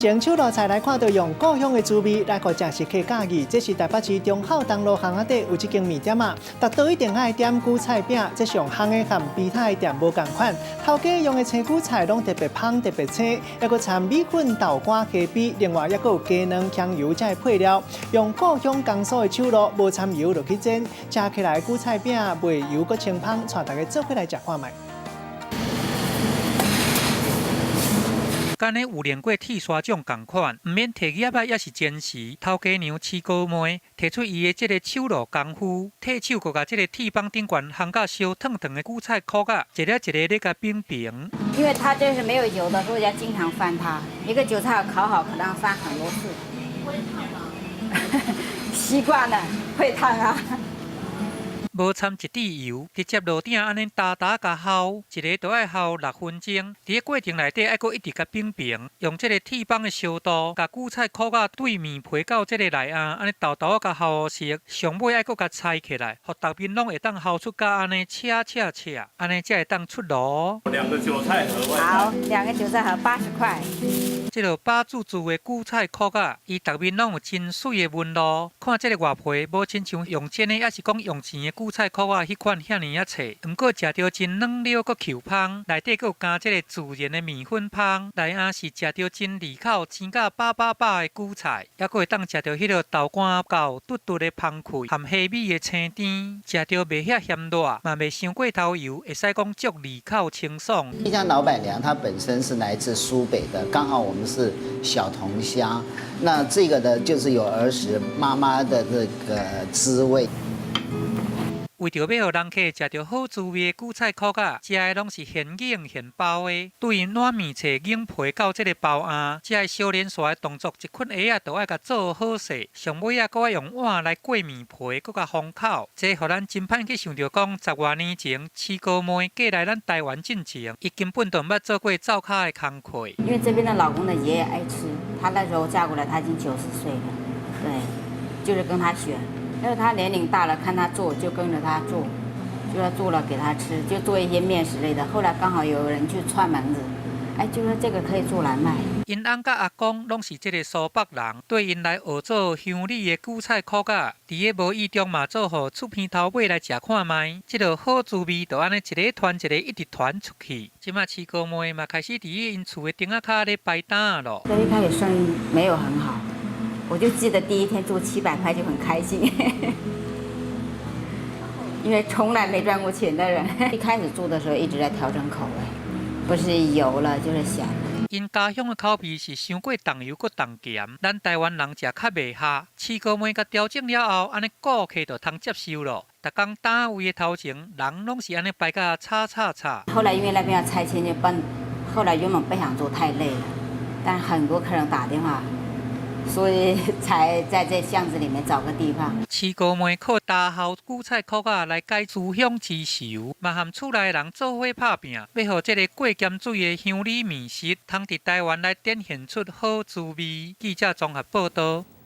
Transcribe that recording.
前手路菜来看到用故乡的滋味来互食食客介意，这是台北市中孝东路巷仔底有一间面店啊，达到一定爱点韭菜饼，这上巷的和其他的店无同款。头家用的青韭菜拢特别香特别青，还佫掺米粉、豆干、鸡髀，另外还佫有鸡卵、香油这配料，用故乡江苏的手路，无掺油落去煎，吃起来韭菜饼袂油佫清香，带大家做伙来食看卖。 干的有练过铁砂掌同款，唔免摕叶啊，也是煎时。头家娘饲高妹摕出伊的这个手路功夫，替手佮甲这个铁棒顶悬烘到烧烫烫的韭菜壳啊，一粒一粒咧甲冰平。因为它这是没有油的，所以要经常翻它。一个韭菜烤好，可能要翻很多次。会烫吗？习惯了，会烫啊。 无掺一滴油，直接落鼎安尼打打甲烘，一个都要烘6分钟。伫个过程内底，还佫一直甲冰平，用这个铁棒的烧度，甲韭菜壳啊对面皮到这个内啊，安尼豆豆啊甲烘熟，上尾还佫甲拆起来，互大面拢会当烘出甲安尼切，安尼才会当出炉。2个韭菜盒。好，2个韭菜盒80块。 这落巴煮的韭菜壳啊，伊大面拢有真水的纹路，看这个外皮无亲像用煎的，也是讲用钱的韭菜壳啊，迄款遐尼啊脆。不过食到真软溜，佮 Q 香，内底佮有加这个自然的面粉香，内啊是食到真利口、青甲饱的韭菜，还佫会当食到迄个豆干糕嘟嘟的香气，含虾米的青甜，食到袂遐咸辣，嘛袂伤过头油，会使讲足利口清爽。这家老板娘她本身是来自苏北的，刚好我们是小同乡，那这个呢，就是有儿时妈妈的这个滋味。为着要互人客食到好滋味的韭菜壳啊，食的拢是现硬现包的。对于软面脆硬皮到这个包啊，这小连续的动作，一捆鞋啊都爱甲做好势，上尾啊，搁爱用碗来过面皮，搁甲封口。这互咱真歹去想到讲，10多年前饲高妹过来咱台湾进前，伊根本都毋捌做过灶骹的工课。因为这边的老公的爷爷爱吃，他那时候嫁过来，他已经90岁了，对，就是跟他学。 因为他年龄大了，看他做就跟着他做，就他做了给他吃，就做一些面食类的。后来刚好有人去串门子，哎，就说这个可以做来卖。因翁甲阿公拢是这个苏北人，对因来学做乡里的韭菜壳啊，伫个无意中嘛做互厝边头尾来食看卖，这个好滋味就安尼一个团一个一直团出去。即马饲高妹嘛开始伫因厝的顶仔骹咧摆摊咯。这一开始生意没有很好。 我就记得第一天做700块就很开心，因为从来没赚过钱的人。一开始做的时候一直在调整口味，不是油了就是咸了。因家乡的口味是伤过重油过重咸，咱台湾人食较袂合。饲高妹甲调整了后，安尼顾客就通接受咯。逐工单位的头前，人拢是安尼摆甲叉。后来因为那边要拆迁就搬，后来原本不想做太累了，但很多客人打电话。 所以才在这巷子里面找个地方。饲高妹靠大号韭菜壳啊来解思乡之愁，嘛和厝内人做伙拍拼，要互这个过咸水的乡里面食，通伫台湾来展现出好滋味。记者综合报道。